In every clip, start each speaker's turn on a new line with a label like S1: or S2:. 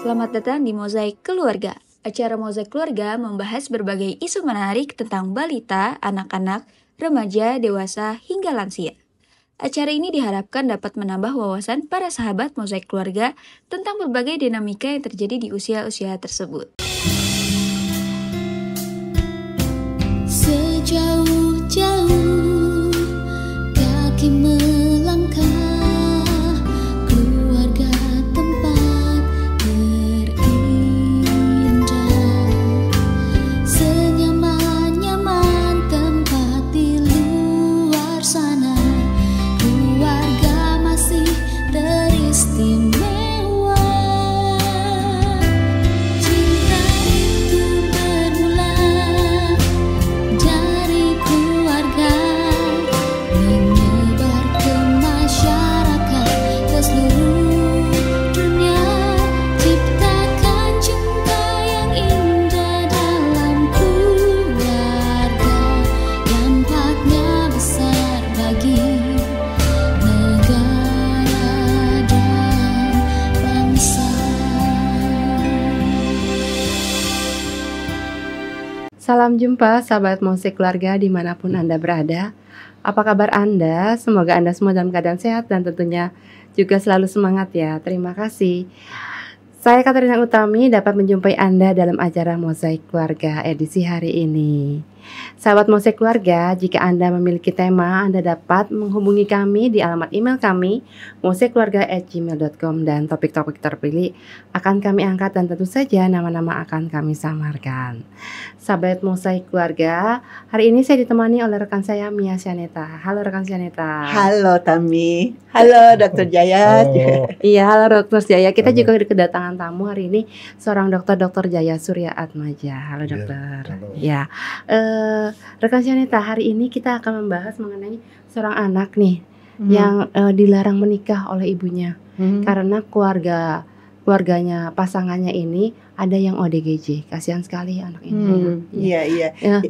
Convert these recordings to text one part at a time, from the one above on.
S1: Selamat datang di Mozaik Keluarga. Acara Mozaik Keluarga membahas berbagai isu menarik tentang balita, anak-anak, remaja, dewasa, hingga lansia. Acara ini diharapkan dapat menambah wawasan para sahabat Mozaik Keluarga tentang berbagai dinamika yang terjadi di usia-usia tersebut.
S2: Sejauh-jauh kaki melangkah, keluarga tempat terindah, senyaman-nyaman tempat di luar sana, keluarga masih teristimewa. Cinta itu bermula dari keluarga, menyebar ke masyarakat, ke seluruh dunia. Ciptakan cinta yang indah dalam keluarga, dampaknya besar bagi negara dan bangsa.
S3: Salam jumpa sahabat Mozaik Keluarga dimanapun Anda berada. Apa kabar Anda? Semoga Anda semua dalam keadaan sehat dan tentunya juga selalu semangat ya. Terima kasih. Saya Katrina Utami dapat menjumpai Anda dalam acara Mozaik Keluarga edisi hari ini. Sahabat Mozaik Keluarga, jika Anda memiliki tema, Anda dapat menghubungi kami di alamat email kami mozaikkeluarga@gmail.com, dan topik-topik terpilih akan kami angkat dan tentu saja nama-nama akan kami samarkan. Sahabat Mozaik Keluarga, hari ini saya ditemani oleh rekan saya Mia Syaneta. Halo rekan Syaneta.
S4: Halo Tami, halo Dr. Jaya.
S3: Iya, halo Dr. Jaya. Kita juga kedatangan tamu hari ini, seorang Dr. Jaya Surya Atmaja. Halo dokter. Ya, rekan Syaneta, hari ini kita akan membahas mengenai seorang anak nih yang dilarang menikah oleh ibunya karena keluarganya, pasangannya ini ada yang ODGJ. Kasihan sekali anak ini.
S4: Iya.
S3: Ya.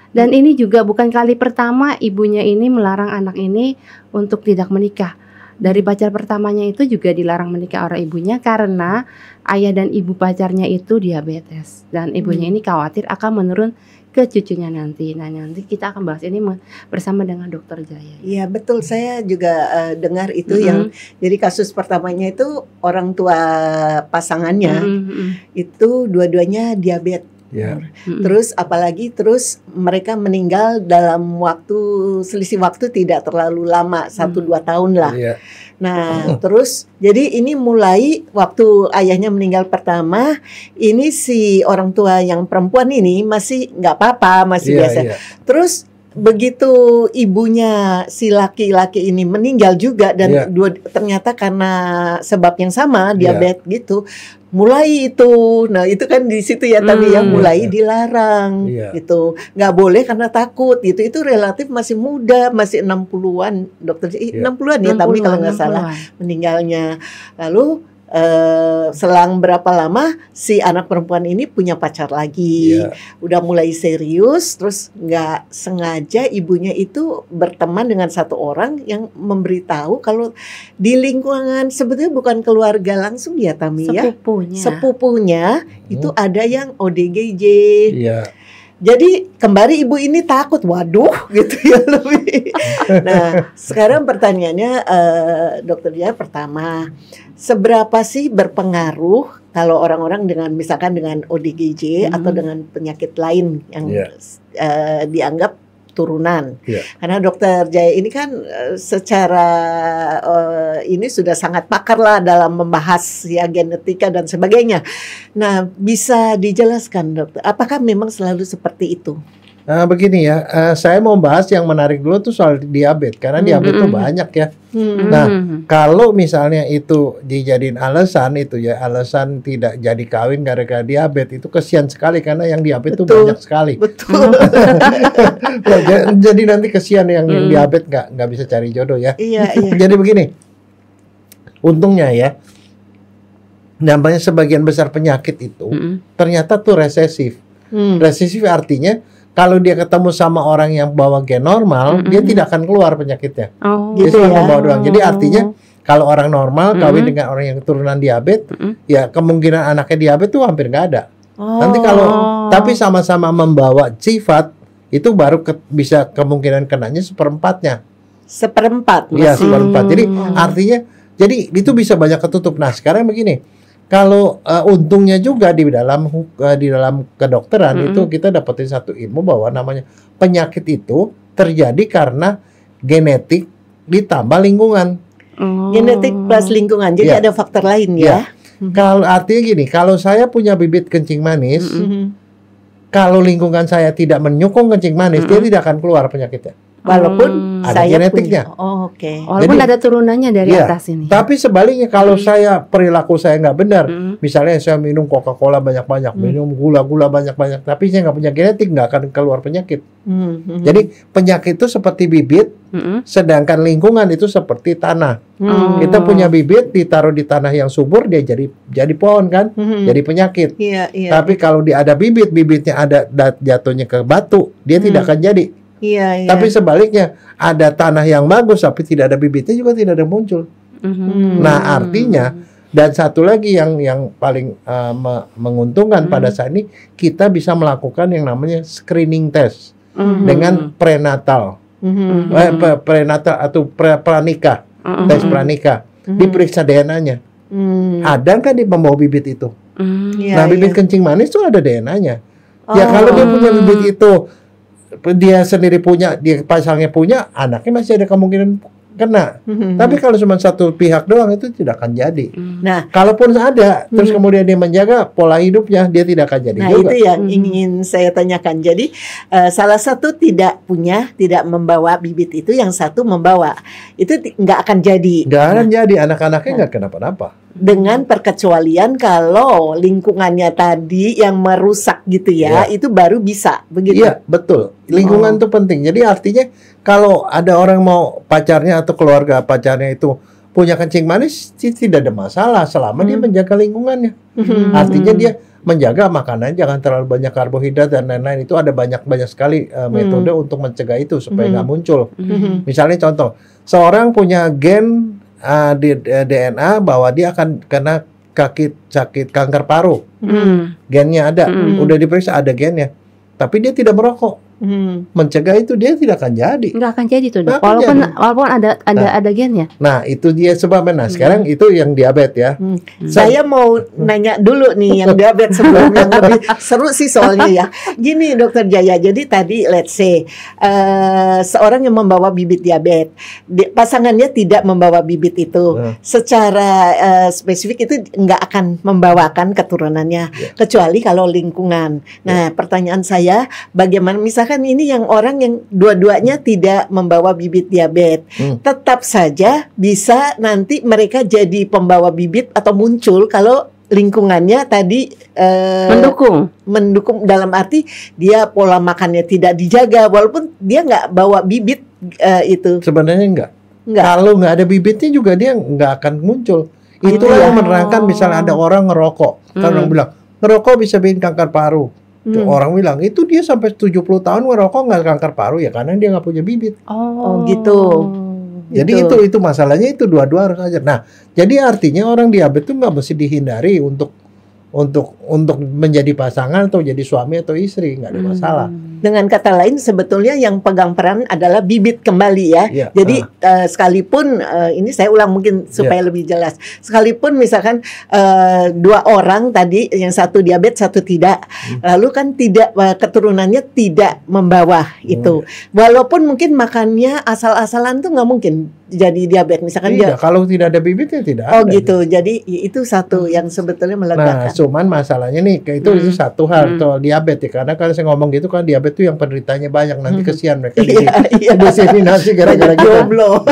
S3: Dan ini juga bukan kali pertama ibunya ini melarang anak ini untuk tidak menikah. Dari pacar pertamanya itu juga dilarang menikah oleh ibunya karena ayah dan ibu pacarnya itu diabetes, dan ibunya ini khawatir akan menurun ke cucunya nanti. Nah, nanti kita akan bahas ini bersama dengan Dr. Jaya.
S4: Iya betul, saya juga dengar itu yang jadi kasus pertamanya itu orang tua pasangannya itu dua-duanya diabetes.
S5: Ya.
S4: Terus apalagi mereka meninggal dalam selisih waktu tidak terlalu lama, 1-2 tahun lah.
S5: Ya.
S4: Nah, terus jadi ini mulai waktu ayahnya meninggal pertama, ini si orang tua yang perempuan ini masih nggak apa-apa, masih biasa.
S5: Ya.
S4: Terus begitu ibunya si laki-laki ini meninggal juga dan ternyata karena sebab yang sama, diabetes gitu. Mulai itu, nah itu kan di situ ya tadi yang mulai dilarang gitu, nggak boleh karena takut gitu. Itu relatif masih muda, masih 60-an dokter, 60-an ya, tapi kalau nggak salah meninggalnya. Lalu selang berapa lama si anak perempuan ini punya pacar lagi, udah mulai serius, terus nggak sengaja ibunya itu berteman dengan satu orang yang memberitahu kalau di lingkungan sebetulnya bukan keluarga langsung ya Tami, sepupunya itu ada yang ODGJ. Jadi kembali ibu ini takut, waduh gitu ya lebih. Nah sekarang pertanyaannya dokter Jaya, pertama, seberapa sih berpengaruh kalau orang-orang misalkan dengan ODGJ atau dengan penyakit lain yang dianggap turunan? Karena dokter Jaya ini kan secara ini sudah sangat pakar lah dalam membahas ya genetika dan sebagainya. Nah, bisa dijelaskan dokter, apakah memang selalu seperti itu?
S5: Nah, begini ya, saya mau bahas yang menarik dulu tuh soal diabetes, karena diabetes itu banyak ya. Nah, kalau misalnya itu dijadiin alasan alasan tidak jadi kawin gara-gara diabetes, itu kesian sekali karena yang diabetes itu banyak sekali.
S4: Betul.
S5: Jadi nanti kesian yang diabetes nggak bisa cari jodoh ya.
S4: Iya.
S5: Jadi begini, untungnya ya, nampaknya sebagian besar penyakit itu ternyata tuh resesif. Resesif artinya kalau dia ketemu sama orang yang bawa gen normal, dia tidak akan keluar penyakitnya.
S3: Oh,
S5: Dia
S3: gitu
S5: cuma
S3: ya.
S5: membawa doang. Jadi artinya Kalau orang normal kawin dengan orang yang keturunan diabetes, ya kemungkinan anaknya diabetes tuh hampir nggak ada. Nanti kalau tapi sama-sama membawa sifat, itu baru bisa kemungkinan kenanya seperempatnya.
S4: Seperempat.
S5: Iya, seperempat. Jadi artinya, jadi itu bisa banyak ketutup. Nah sekarang begini, kalau untungnya juga di dalam kedokteran itu kita dapetin satu ilmu bahwa namanya penyakit itu terjadi karena genetik ditambah lingkungan.
S4: Genetik plus lingkungan. Jadi ada faktor lain ya.
S5: Kalau artinya gini, kalau saya punya bibit kencing manis, kalau lingkungan saya tidak menyokong kencing manis, dia tidak akan keluar penyakitnya.
S4: Walaupun
S5: ada
S4: saya
S5: genetiknya.
S4: Oke.
S3: Walaupun
S5: Jadi,
S3: ada turunannya dari atas ini.
S5: Tapi sebaliknya kalau saya perilaku saya nggak benar, misalnya saya minum Coca-Cola banyak-banyak, minum gula-gula banyak-banyak, tapi saya nggak punya genetik, nggak akan keluar penyakit. Jadi penyakit itu seperti bibit, sedangkan lingkungan itu seperti tanah. Kita punya bibit, ditaruh di tanah yang subur, dia jadi pohon kan, jadi penyakit. Tapi kalau ada bibitnya ada jatuhnya ke batu, dia tidak akan jadi. Tapi sebaliknya ada tanah yang bagus tapi tidak ada bibitnya juga tidak ada muncul. Nah artinya, dan satu lagi yang paling menguntungkan pada saat ini, kita bisa melakukan yang namanya screening test dengan prenatal, prenatal atau pranikah, tes pranikah, diperiksa DNA-nya. Ada nggak di pembawa bibit itu? Nah bibit kencing manis itu ada DNA-nya. Ya kalau dia punya bibit itu, dia sendiri punya, dia pasangnya punya, anaknya masih ada kemungkinan kena. Tapi kalau cuma satu pihak doang itu tidak akan jadi. Nah, kalaupun ada, terus kemudian dia menjaga pola hidupnya, dia tidak akan jadi juga.
S4: Itu yang ingin saya tanyakan. Jadi salah satu tidak membawa bibit itu, yang satu membawa. Itu nggak akan jadi.
S5: Nggak akan jadi, anak-anaknya nggak kenapa-napa.
S4: Dengan perkecualian kalau lingkungannya tadi yang merusak gitu ya, itu baru bisa begitu.
S5: Iya, betul. Lingkungan itu penting. Jadi artinya kalau ada orang mau pacarnya atau keluarga pacarnya itu punya kencing manis, tidak ada masalah selama dia menjaga lingkungannya. Artinya dia menjaga makanan, jangan terlalu banyak karbohidrat dan lain-lain. Itu ada banyak sekali metode untuk mencegah itu supaya nggak muncul. Misalnya contoh, seorang punya gen di DNA bahwa dia akan kena sakit kanker paru. Gennya ada, udah diperiksa ada gennya. Tapi dia tidak merokok. Mencegah itu dia tidak akan jadi.
S3: Nggak akan jadi tuh, Dok. Walaupun ada gennya.
S5: Nah, itu dia sebabnya. Nah, sekarang itu yang diabetes ya.
S4: Saya mau nanya dulu nih yang diabetes sebelum yang lebih seru sih soalnya ya. Gini Dokter Jaya, jadi tadi let's say seorang yang membawa bibit diabetes, pasangannya tidak membawa bibit itu, secara spesifik itu nggak akan membawakan keturunannya, kecuali kalau lingkungan. Nah, pertanyaan saya, bagaimana misalkan ini yang orang yang dua-duanya tidak membawa bibit diabetes, tetap saja bisa nanti mereka jadi pembawa bibit atau muncul kalau lingkungannya tadi mendukung dalam arti dia pola makannya tidak dijaga, walaupun dia nggak bawa bibit itu.
S5: Sebenarnya enggak. Kalau nggak ada bibitnya juga dia nggak akan muncul. Itulah yang menerangkan misalnya ada orang ngerokok, kan orang bilang ngerokok bisa bikin kanker paru. Orang bilang itu dia sampai 70 tahun ngerokok nggak kanker paru ya karena dia nggak punya bibit.
S4: Oh gitu.
S5: Jadi itu masalahnya itu dua-dua harus aja. Nah, jadi artinya orang diabetes itu nggak mesti dihindari untuk menjadi pasangan atau jadi suami atau istri, nggak ada masalah.
S4: Dengan kata lain sebetulnya yang pegang peran adalah bibit kembali ya. Jadi sekalipun ini saya ulang mungkin supaya lebih jelas. Sekalipun misalkan dua orang tadi yang satu diabetes satu tidak, lalu kan tidak keturunannya tidak membawa itu. Walaupun mungkin makannya asal-asalan tuh nggak mungkin jadi diabetes misalkan
S5: dia. Kalau tidak ada bibitnya tidak.
S4: Oh ada gitu. Jadi itu satu yang sebetulnya melegakan.
S5: Nah, cuman masalahnya nih itu satu hal soal diabetes ya. Karena kalau saya ngomong gitu kan diabetes itu yang penderitanya banyak, nanti kesian mereka diseminasi gara-gara jomblo.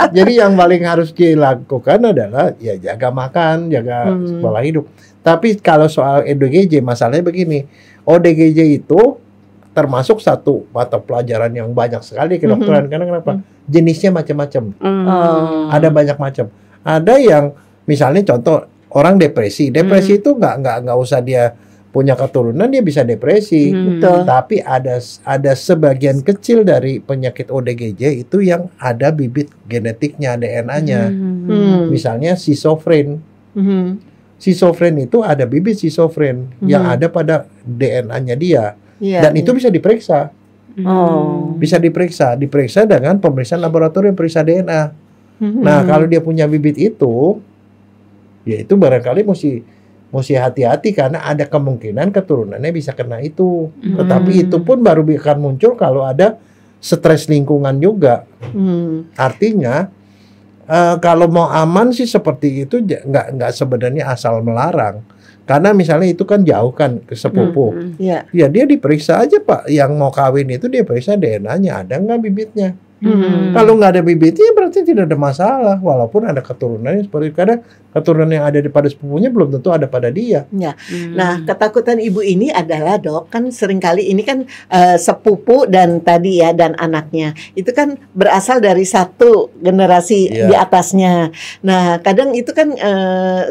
S5: Jadi yang paling harus dilakukan adalah ya jaga makan, jaga pola hidup. Tapi kalau soal ODGJ masalahnya begini, ODGJ itu termasuk satu mata pelajaran yang banyak sekali kedokteran. Karena kenapa? Jenisnya macam-macam. Ada banyak macam. Ada yang misalnya contoh orang depresi itu nggak usah dia punya keturunan dia bisa depresi.
S4: Betul.
S5: Tapi ada sebagian kecil dari penyakit ODGJ itu yang ada bibit genetiknya, DNA-nya. Misalnya schizofren. Schizofren itu ada bibit schizofren yang ada pada DNA-nya dia. Dan itu bisa diperiksa. Bisa diperiksa dengan pemeriksaan laboratorium, periksa DNA. Nah, kalau dia punya bibit itu, ya itu barangkali mesti hati-hati karena ada kemungkinan keturunannya bisa kena itu. Tetapi itu pun baru akan muncul kalau ada stres lingkungan juga. Artinya kalau mau aman sih seperti itu nggak sebenarnya asal melarang. Karena misalnya itu kan jauh kan ke sepupu. Ya dia diperiksa aja Pak. Yang mau kawin itu dia periksa DNA-nya ada nggak bibitnya. Kalau nggak ada bibitnya berarti tidak ada masalah. Walaupun ada keturunannya seperti itu. Karena keturunan yang ada pada sepupunya belum tentu ada pada dia.
S4: Nah, ketakutan ibu ini adalah dok, kan seringkali ini kan sepupu dan tadi ya dan anaknya itu kan berasal dari satu generasi di atasnya. Nah, kadang itu kan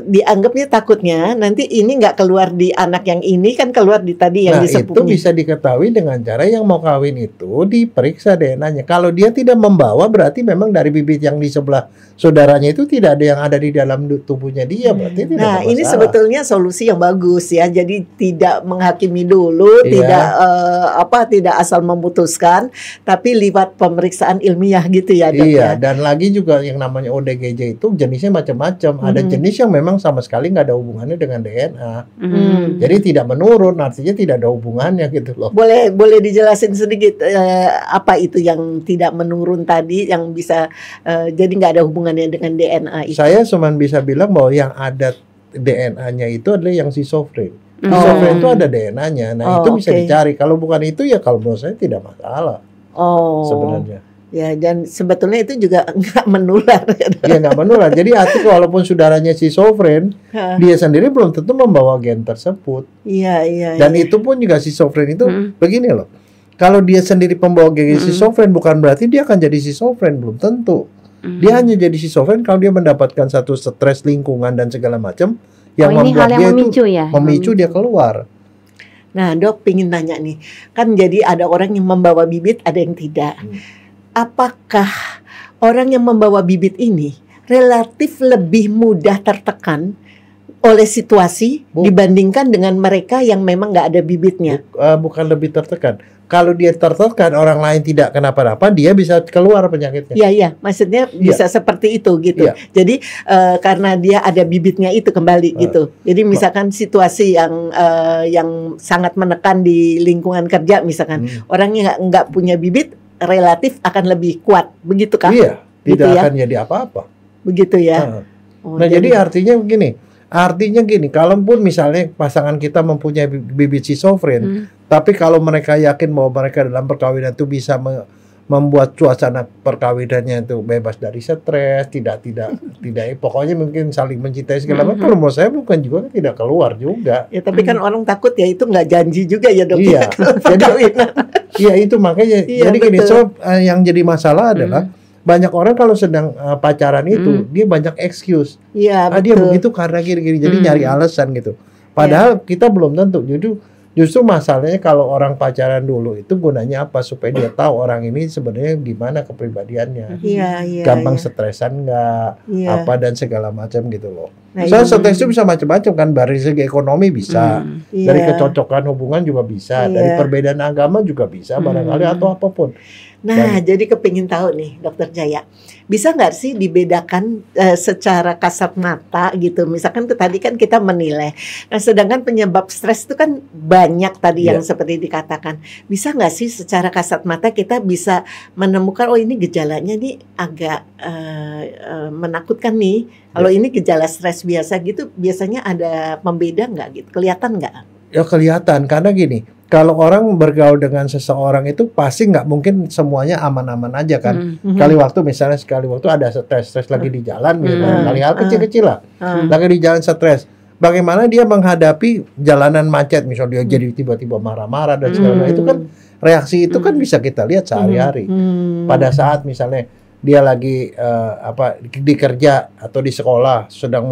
S4: dianggapnya takutnya nanti ini nggak keluar di anak yang ini kan keluar di tadi yang di sepupunya.
S5: Itu bisa diketahui dengan cara yang mau kawin itu diperiksa DNA-nya. Kalau dia tidak membawa berarti memang dari bibit yang di sebelah saudaranya itu tidak ada yang ada di dalam tubuhnya dia, berarti tidak ada masalah.
S4: Ini sebetulnya solusi yang bagus ya. Jadi tidak menghakimi dulu, tidak asal memutuskan, tapi lewat pemeriksaan ilmiah gitu ya, dok.
S5: Iya, dan lagi juga yang namanya ODGJ itu jenisnya macam-macam. Ada jenis yang memang sama sekali nggak ada hubungannya dengan DNA. Jadi tidak menurun, artinya tidak ada hubungannya gitu loh.
S4: Boleh dijelasin sedikit apa itu yang tidak menurun tadi, yang bisa jadi nggak ada hubungannya dengan DNA itu?
S5: Saya cuma bisa bilang bahwa yang ada DNA-nya itu adalah yang schizofren. Schizofren itu ada DNA-nya. Nah, itu bisa dicari. Kalau bukan itu ya kalau menurut saya tidak masalah. Sebenarnya.
S4: Ya, dan sebetulnya itu juga nggak menular.
S5: Iya, nggak menular. Jadi artinya walaupun saudaranya schizofren, dia sendiri belum tentu membawa gen tersebut.
S4: Iya.
S5: Dan itu pun juga schizofren itu begini loh. Kalau dia sendiri pembawa gen schizofren bukan berarti dia akan jadi schizofren, belum tentu. Dia hanya jadi schizofren kalau dia mendapatkan satu stres lingkungan dan segala macam yang membuat dia memicu dia keluar.
S4: Nah, dok, pingin tanya nih, kan jadi ada orang yang membawa bibit, ada yang tidak. Apakah orang yang membawa bibit ini relatif lebih mudah tertekan oleh situasi dibandingkan dengan mereka yang memang nggak ada bibitnya?
S5: Bukan lebih tertekan. Kalau dia tertekan, orang lain tidak kenapa-napa, dia bisa keluar penyakitnya.
S4: Iya, maksudnya bisa seperti itu gitu. Jadi karena dia ada bibitnya itu kembali gitu. Jadi misalkan situasi yang sangat menekan di lingkungan kerja, misalkan orangnya nggak punya bibit, relatif akan lebih kuat, begitu kan?
S5: Iya, tidak
S4: gitu
S5: akan jadi apa-apa.
S4: Begitu ya.
S5: Jadi artinya gini, kalaupun misalnya pasangan kita mempunyai bibit schizofren, tapi kalau mereka yakin bahwa mereka dalam perkawinan itu bisa membuat suasana perkawinannya itu bebas dari stres, tidak pokoknya mungkin saling mencintai segala macam. Kalau menurut saya bukan juga tidak keluar juga.
S4: Ya tapi kan orang takut ya itu nggak janji juga ya dok.
S5: Iya. Iya itu makanya. Jadi gini, yang jadi masalah adalah banyak orang kalau sedang pacaran itu dia banyak excuse.
S4: Iya,
S5: dia begitu karena gini-gini, jadi nyari alasan gitu. Padahal kita belum tentu. Justru masalahnya kalau orang pacaran dulu itu gunanya apa? Supaya dia tahu orang ini sebenarnya gimana kepribadiannya. Gampang stresan nggak, apa dan segala macam gitu loh. Soalnya stres itu bisa macam-macam kan, dari segi ekonomi bisa, dari kecocokan hubungan juga bisa, dari perbedaan agama juga bisa, barangkali atau apapun.
S4: Nah, jadi kepingin tahu nih, Dokter Jaya, bisa nggak sih dibedakan secara kasat mata gitu? Misalkan tadi kan kita menilai, nah sedangkan penyebab stres itu kan banyak tadi yang seperti dikatakan. Bisa nggak sih secara kasat mata kita bisa menemukan, oh ini gejalanya nih agak menakutkan nih. Kalau ini gejala stres biasa gitu, biasanya ada pembeda nggak gitu? Kelihatan nggak?
S5: Ya kelihatan, karena gini, kalau orang bergaul dengan seseorang itu pasti nggak mungkin semuanya aman-aman aja kan. Sekali waktu ada stres lagi di jalan, kali hal kecil-kecil lah, lagi di jalan stres. Bagaimana dia menghadapi jalanan macet, misalnya dia jadi tiba-tiba marah-marah dan segala macam, itu kan reaksi itu kan bisa kita lihat sehari-hari. Pada saat misalnya dia lagi di kerja atau di sekolah sedang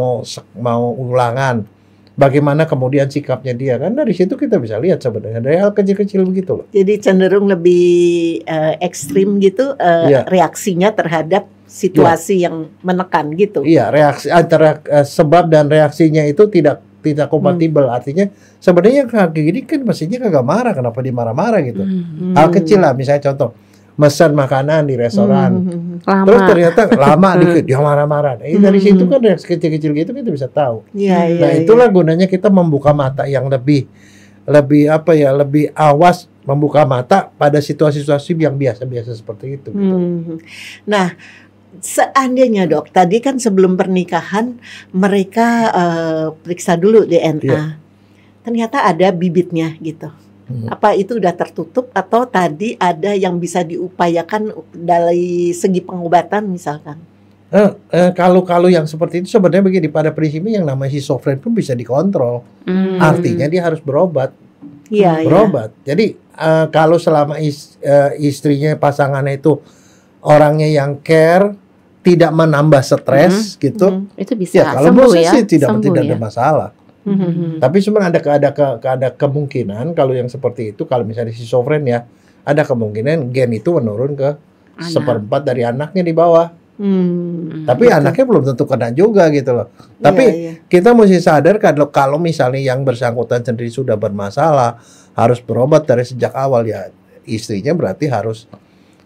S5: mau ulangan, bagaimana kemudian sikapnya dia, kan dari situ kita bisa lihat sebenarnya dari hal kecil-kecil begitu loh.
S4: Jadi cenderung lebih ekstrim gitu
S5: Iya.
S4: reaksinya terhadap situasi yang menekan gitu.
S5: Iya, reaksi antara sebab dan reaksinya itu tidak kompatibel. Artinya sebenarnya kayak gini kan mestinya kagak marah, kenapa dia marah-marah gitu. Hal kecil lah, misalnya contoh pesan makanan di restoran,
S3: Lama.
S5: terus ternyata lama dikit dia marah-marah. Dari situ kan reaksi kecil-kecil gitu kita bisa tahu.
S4: Iya, iya.
S5: Nah, itulah gunanya kita membuka mata yang lebih apa ya, lebih awas, membuka mata pada situasi-situasi yang biasa-biasa seperti itu gitu.
S4: Nah, seandainya Dok, tadi kan sebelum pernikahan mereka periksa dulu DNA.
S5: Iya.
S4: Ternyata ada bibitnya gitu. Apa itu udah tertutup atau tadi ada yang bisa diupayakan dari segi pengobatan misalkan?
S5: Kalau yang seperti itu sebenarnya begini, pada prinsipnya yang namanya schizofren pun bisa dikontrol. Artinya dia harus berobat.
S4: Iya,
S5: Berobat. Jadi kalau selama istrinya, pasangannya itu orangnya yang care, tidak menambah stres gitu.
S3: Itu bisa
S5: Ya kalau
S3: sembuh
S5: menurut
S3: ya.
S5: saya sih tidak
S3: Sembuh
S5: ada
S3: ya.
S5: masalah. Tapi sebenarnya ada kemungkinan kalau yang seperti itu, kalau misalnya schizofren ya, ada kemungkinan gen itu menurun ke
S3: Anak.
S5: 1/4 dari anaknya di bawah. Tapi anaknya belum tentu kena juga gitu loh. Tapi
S4: Iya.
S5: kita mesti sadar kalau misalnya yang bersangkutan sendiri sudah bermasalah, harus berobat dari sejak awal, ya istrinya berarti harus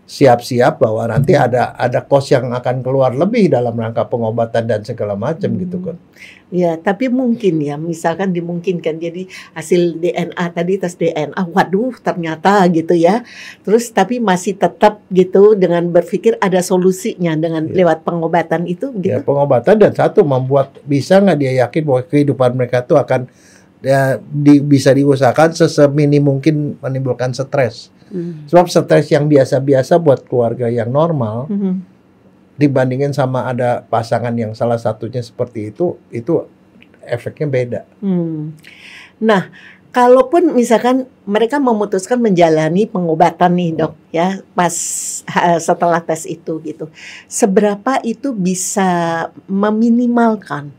S5: siap-siap bahwa nanti ada kos yang akan keluar lebih dalam rangka pengobatan dan segala macam gitu kan.
S4: Ya, tapi mungkin ya, misalkan dimungkinkan jadi hasil DNA tadi, tes DNA, waduh ternyata gitu ya. Terus tapi masih tetap gitu dengan berpikir ada solusinya dengan lewat pengobatan itu
S5: Ya
S4: gitu.
S5: pengobatan, dan satu membuat bisa nggak dia yakin bahwa kehidupan mereka itu akan bisa diusahakan seseminim mungkin menimbulkan stres. Sebab stres yang biasa-biasa buat keluarga yang normal dibandingin sama ada pasangan yang salah satunya seperti itu efeknya beda.
S4: Nah, kalaupun misalkan mereka memutuskan menjalani pengobatan nih Dok ya, pas setelah tes itu gitu, seberapa itu bisa meminimalkan?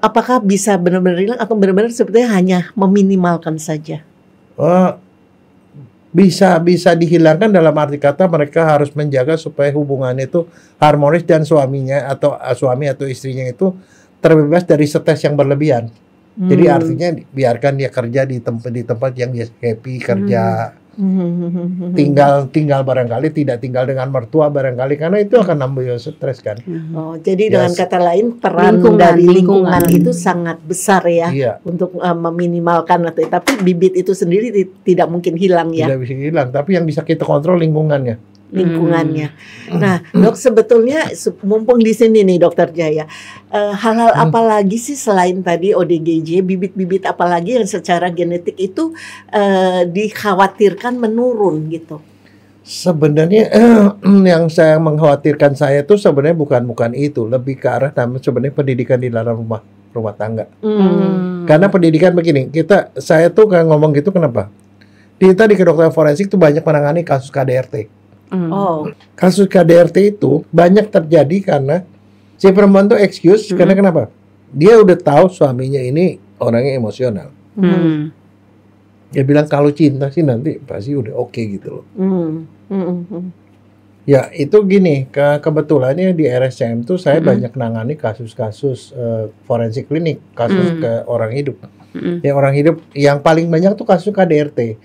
S4: Apakah bisa benar-benar hilang atau benar-benar sebetulnya hanya meminimalkan saja?
S5: Bisa dihilangkan dalam arti kata mereka harus menjaga supaya hubungannya itu harmonis dan suaminya atau suami atau istrinya itu terbebas dari stres yang berlebihan. Jadi artinya biarkan dia kerja di tempat yang dia happy kerja, tinggal barangkali tidak tinggal dengan mertua barangkali, karena itu akan nambah stres kan.
S4: Oh, jadi dengan kata lain peran
S3: Lingkungan,
S4: dari lingkungan
S3: lingkungan.
S4: itu sangat besar ya
S5: Iya.
S4: untuk meminimalkan atau tapi bibit itu sendiri tidak mungkin hilang ya.
S5: Tidak bisa hilang, tapi yang bisa kita kontrol lingkungannya.
S4: Lingkungannya. Nah, Dok, sebetulnya mumpung di sini nih Dokter Jaya, hal-hal apa lagi sih selain tadi ODGJ, bibit-bibit apa lagi yang secara genetik itu dikhawatirkan menurun gitu?
S5: Sebenarnya yang saya mengkhawatirkan saya itu sebenarnya bukan itu, lebih ke arah sebenarnya pendidikan di dalam rumah tangga. Karena pendidikan begini, saya tuh kayak ngomong gitu kenapa? Kita di kedokteran forensik tuh banyak menangani kasus KDRT.
S4: Oh,
S5: Kasus KDRT itu banyak terjadi karena si perempuan tuh excuse karena kenapa? Dia udah tahu suaminya ini orangnya emosional. Dia bilang kalau cinta sih nanti pasti udah oke gitu loh. Ya itu gini, kebetulannya di RSCM tuh saya banyak nangani kasus-kasus forensik klinik, kasus ke orang hidup. Ya orang hidup yang paling banyak tuh kasus KDRT.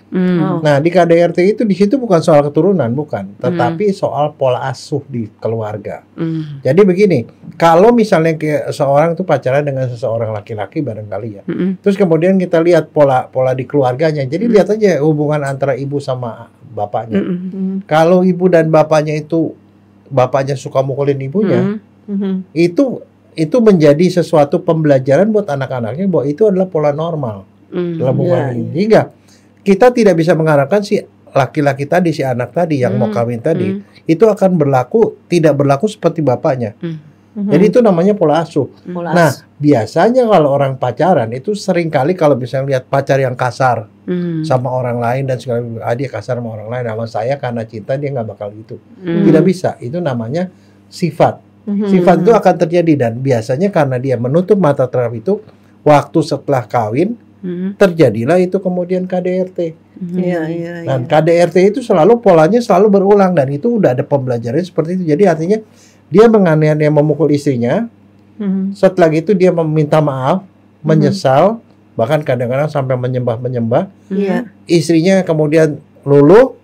S5: Nah di KDRT itu di situ bukan soal keturunan, bukan, tetapi soal pola asuh di keluarga. Jadi begini, kalau misalnya seorang tuh pacaran dengan seseorang laki-laki barangkali ya, terus kemudian kita lihat pola di keluarganya. Jadi lihat aja hubungan antara ibu sama bapaknya. Kalau ibu dan bapaknya itu bapaknya suka mukulin ibunya, itu menjadi sesuatu pembelajaran buat anak-anaknya bahwa itu adalah pola normal dalam hubungan ini. Sehingga kita tidak bisa mengharapkan si laki-laki tadi, si anak tadi yang mau kawin tadi itu akan tidak berlaku seperti bapaknya. Jadi itu namanya pola asuh. Nah, biasanya kalau orang pacaran itu seringkali kalau misalnya lihat pacar yang kasar sama orang lain dan segala dia kasar sama orang lain, sama saya karena cinta dia nggak bakal gitu. Tidak bisa. Itu namanya sifat. Sifat itu akan terjadi dan biasanya karena dia menutup mata terhadap itu, waktu setelah kawin terjadilah itu kemudian KDRT.
S4: Iya, iya, iya.
S5: Dan KDRT itu selalu polanya selalu berulang dan itu udah ada pembelajarannya seperti itu. Jadi artinya dia menganiaya memukul istrinya. Setelah itu dia meminta maaf, menyesal, bahkan kadang-kadang sampai menyembah-menyembah.
S4: Iya.
S5: Istrinya kemudian luluh,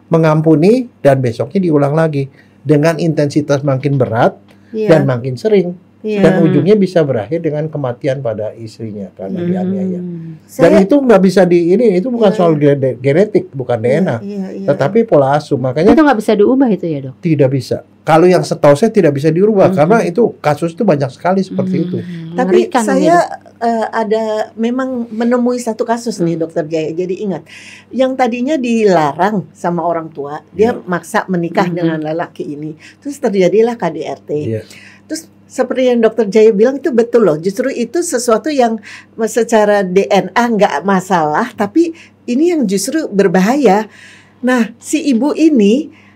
S5: mengampuni dan besoknya diulang lagi dengan intensitas makin berat dan makin sering. Dan ujungnya bisa berakhir dengan kematian pada istrinya karena dianiaya. Dan itu nggak bisa itu bukan soal genetik, bukan DNA, tetapi pola asuh. Makanya
S3: itu nggak bisa diubah itu ya, Dok?
S5: Tidak bisa. Kalau yang setahu saya tidak bisa dirubah karena itu kasus itu banyak sekali seperti itu.
S4: Tapi saya ada memang menemui satu kasus nih Dokter Jaya. Jadi ingat, yang tadinya dilarang sama orang tua, dia maksa menikah dengan lelaki ini. Terus terjadilah KDRT. Terus seperti yang Dokter Jaya bilang itu betul loh. Justru itu sesuatu yang secara DNA nggak masalah, tapi ini yang justru berbahaya. Nah, si ibu ini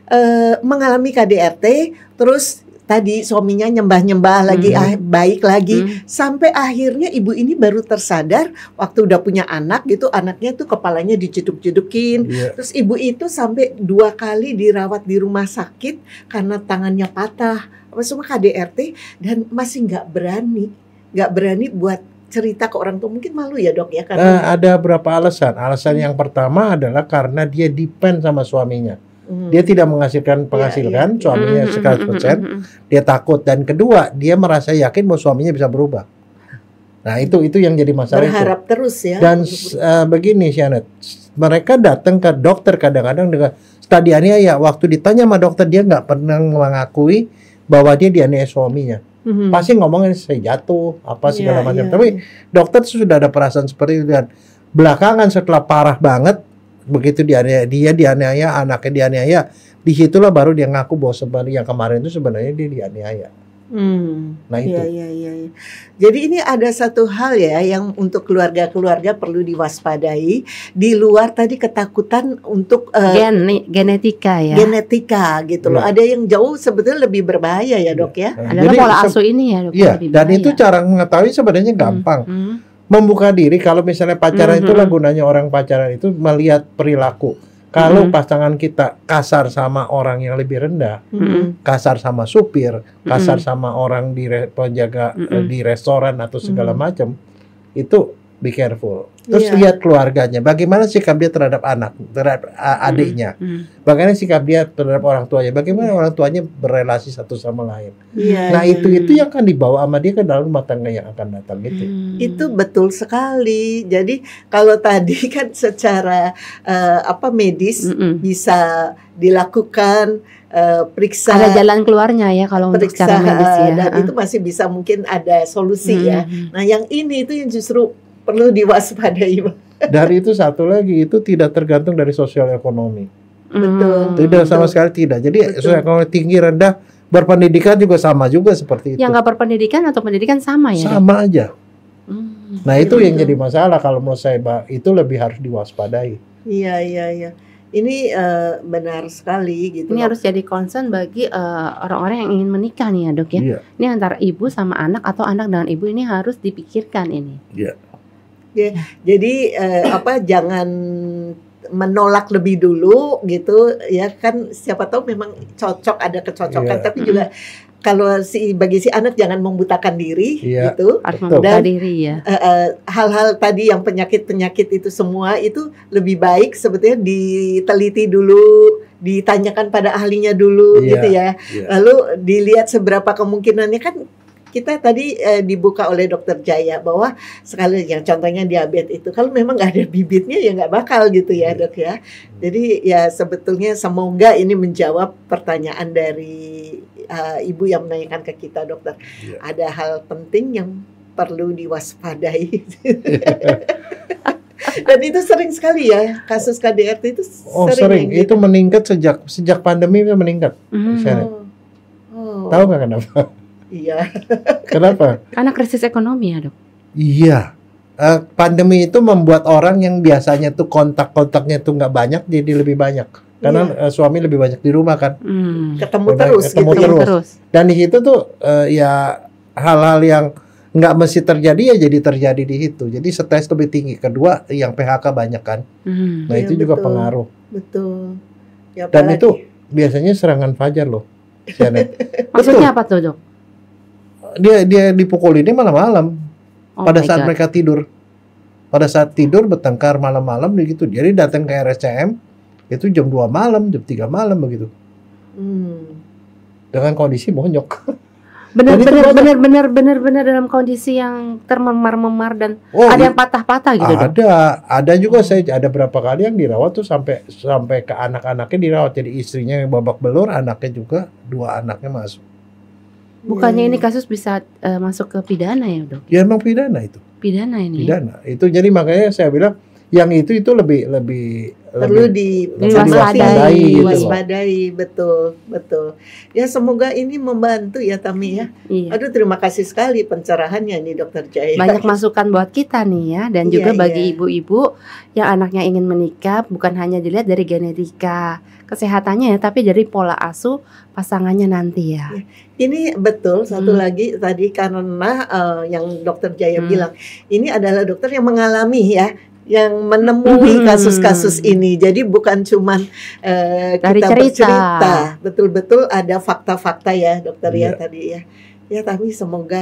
S4: mengalami KDRT, terus tadi suaminya nyembah-nyembah lagi, baik lagi, sampai akhirnya ibu ini baru tersadar waktu udah punya anak gitu, anaknya tuh kepalanya dijeduk-jedukin, terus ibu itu sampai 2 kali dirawat di rumah sakit karena tangannya patah, apa semua KDRT, dan masih nggak berani buat cerita ke orang tua. Mungkin malu ya Dok ya, karena
S5: ada berapa alasan. Alasan yang pertama adalah karena dia depend sama suaminya. Dia tidak menghasilkan penghasilan, suaminya 100%, dia takut, dan kedua dia merasa yakin bahwa suaminya bisa berubah. Nah itu yang jadi masalah.
S4: Berharap terus ya.
S5: Dan begini Syanet, mereka datang ke dokter kadang-kadang dengan studi aniaya. Waktu ditanya sama dokter dia nggak pernah mengakui bahwa dia dianiaya suaminya. Pasti ngomongin saya jatuh apa segala macam. Tapi dokter sudah ada perasaan seperti itu, dan belakangan setelah parah banget, begitu dia dianiaya, anaknya dianiaya, disitulah baru dia ngaku bahwa sebenarnya yang kemarin itu sebenarnya dia dianiaya. Nah itu.
S4: Iya. Jadi ini ada satu hal ya yang untuk keluarga-keluarga perlu diwaspadai di luar tadi ketakutan untuk
S3: genetika ya.
S4: Genetika gitu loh. Ada yang jauh sebetulnya lebih berbahaya ya Dok ya.
S3: Adalah pola asuh ini ya Dok.
S5: Iya. Dan itu cara mengetahui sebenarnya gampang. Membuka diri, kalau misalnya pacaran itulah gunanya orang pacaran itu melihat perilaku. Kalau pasangan kita kasar sama orang yang lebih rendah, kasar sama supir, kasar sama orang di penjaga di restoran atau segala macam, itu be careful. Terus lihat keluarganya, bagaimana sikap dia terhadap anak, terhadap adiknya, bagaimana sikap dia terhadap orang tuanya, bagaimana orang tuanya berelasi satu sama lain. Nah itu yang akan dibawa sama dia ke dalam rumah tangga yang akan datang gitu.
S4: Itu betul sekali. Jadi kalau tadi kan secara medis bisa dilakukan periksa,
S3: ada jalan keluarnya ya kalau untuk secara medis ya.
S4: Dan itu masih bisa mungkin ada solusi ya. Nah yang ini itu yang justru perlu diwaspadai.
S5: Dan itu satu lagi, itu tidak tergantung dari sosial ekonomi.
S4: Betul.
S5: Tidak sama sekali tidak. Jadi sosial ekonomi tinggi rendah, berpendidikan juga sama juga seperti itu.
S3: Yang nggak berpendidikan atau pendidikan sama ya?
S5: Sama aja. Nah itu yang jadi masalah kalau menurut saya, itu lebih harus diwaspadai.
S4: Iya. Ini benar sekali gitu.
S3: Ini harus jadi concern bagi orang-orang yang ingin menikah nih ya Dok ya. Ini antara ibu sama anak atau anak dengan ibu ini harus dipikirkan ini.
S4: Jadi jangan menolak lebih dulu gitu ya kan, siapa tahu memang cocok, ada kecocokan, tapi juga kalau bagi si anak jangan membutakan diri gitu.
S3: Harus membuka diri ya.
S4: Hal-hal tadi yang penyakit itu semua itu lebih baik sebetulnya diteliti dulu, ditanyakan pada ahlinya dulu gitu ya. Lalu dilihat seberapa kemungkinannya. Kan kita tadi dibuka oleh Dokter Jaya bahwa sekali yang contohnya diabetes itu kalau memang nggak ada bibitnya ya nggak bakal gitu ya Dok ya. Jadi ya sebetulnya semoga ini menjawab pertanyaan dari ibu yang menanyakan ke kita Dokter. Ada hal penting yang perlu diwaspadai. Dan itu sering sekali ya kasus KDRT itu sering.
S5: Itu meningkat sejak pandemi itu meningkat. Tahu nggak kenapa?
S4: Iya.
S5: Kenapa?
S3: Karena krisis ekonomi ya Dok.
S5: Iya. Pandemi itu membuat orang yang biasanya tuh kontaknya tuh nggak banyak jadi lebih banyak. Karena suami lebih banyak di rumah kan.
S4: Ketemu terus.
S5: Dan di situ tuh ya hal-hal yang nggak mesti terjadi ya jadi terjadi di situ. Jadi stres lebih tinggi. Kedua, yang PHK banyak kan. Nah
S4: Iya,
S5: itu juga
S4: betul.
S5: pengaruh.
S4: Betul. Ya,
S5: Dan
S4: apalagi-
S5: itu biasanya serangan fajar loh, Janet.
S3: Maksudnya apa tuh, Dok?
S5: Dia dipukulinnya malam-malam
S3: Oh
S5: pada
S3: my
S5: saat
S3: God.
S5: mereka tidur. Pada saat tidur bertengkar malam-malam begitu. Jadi datang ke RSCM itu jam 2 malam, jam 3 malam begitu. Dengan kondisi bonyok.
S3: Benar-benar dalam kondisi yang termemar-memar dan
S5: Oh,
S3: ada yang patah-patah gitu, Dok.
S5: ada juga saya ada berapa kali yang dirawat tuh sampai ke anak-anaknya dirawat. Jadi istrinya yang babak belur, anaknya juga 2 anaknya masuk.
S3: Bukannya ini kasus bisa masuk ke pidana ya, Dok?
S5: Ya emang pidana itu.
S3: Pidana ini.
S5: Pidana. Itu jadi makanya saya bilang yang itu lebih
S4: perlu
S3: diwaspadai
S5: gitu loh.
S4: diwaspadai, betul. Ya semoga ini membantu ya Tami ya.
S3: Iya.
S4: Aduh terima kasih sekali pencerahannya nih Dokter Jaya.
S3: Banyak masukan buat kita nih ya, dan
S4: Iya,
S3: juga bagi
S4: iya.
S3: ibu-ibu yang anaknya ingin menikah, bukan hanya dilihat dari genetika kesehatannya ya, tapi dari pola asuh pasangannya nanti ya.
S4: Ini betul satu lagi tadi karena yang Dokter Jaya bilang ini adalah dokter yang mengalami ya, yang menemui kasus-kasus ini. Jadi bukan cuman
S3: Dari
S4: kita
S3: cerita.
S4: bercerita, betul-betul ada fakta-fakta ya Dokter
S5: Iya.
S4: ya tadi ya. Ya tapi semoga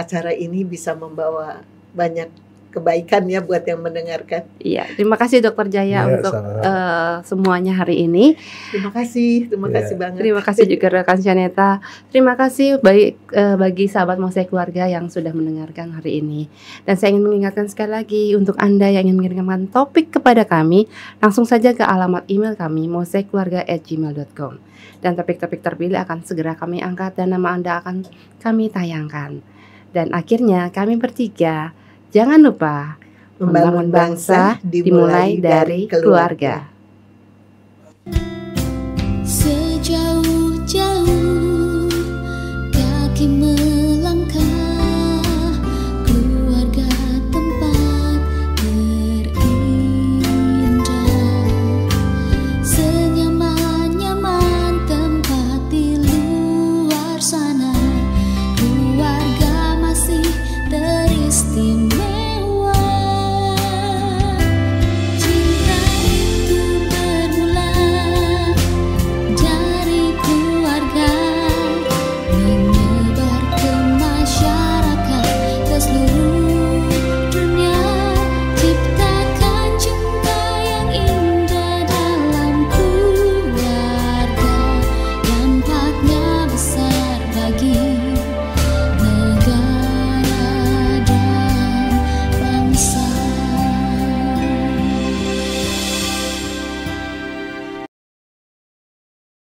S4: acara ini bisa membawa banyak kebaikan ya buat yang mendengarkan.
S3: Iya, terima kasih Dokter Jaya
S5: Iya,
S3: untuk
S5: sama-sama.
S3: semuanya hari ini.
S4: Terima kasih
S5: Iya.
S4: banget.
S3: Terima kasih juga rekan Shaneta. Terima kasih bagi sahabat Mosaic Keluarga yang sudah mendengarkan hari ini. Dan saya ingin mengingatkan sekali lagi untuk Anda yang ingin mengirimkan topik kepada kami, langsung saja ke alamat email kami mosaickeluarga@gmail.com. Dan topik-topik terpilih akan segera kami angkat dan nama Anda akan kami tayangkan. Dan akhirnya kami bertiga, jangan lupa membangun bangsa dimulai dari keluarga.
S2: Sejauh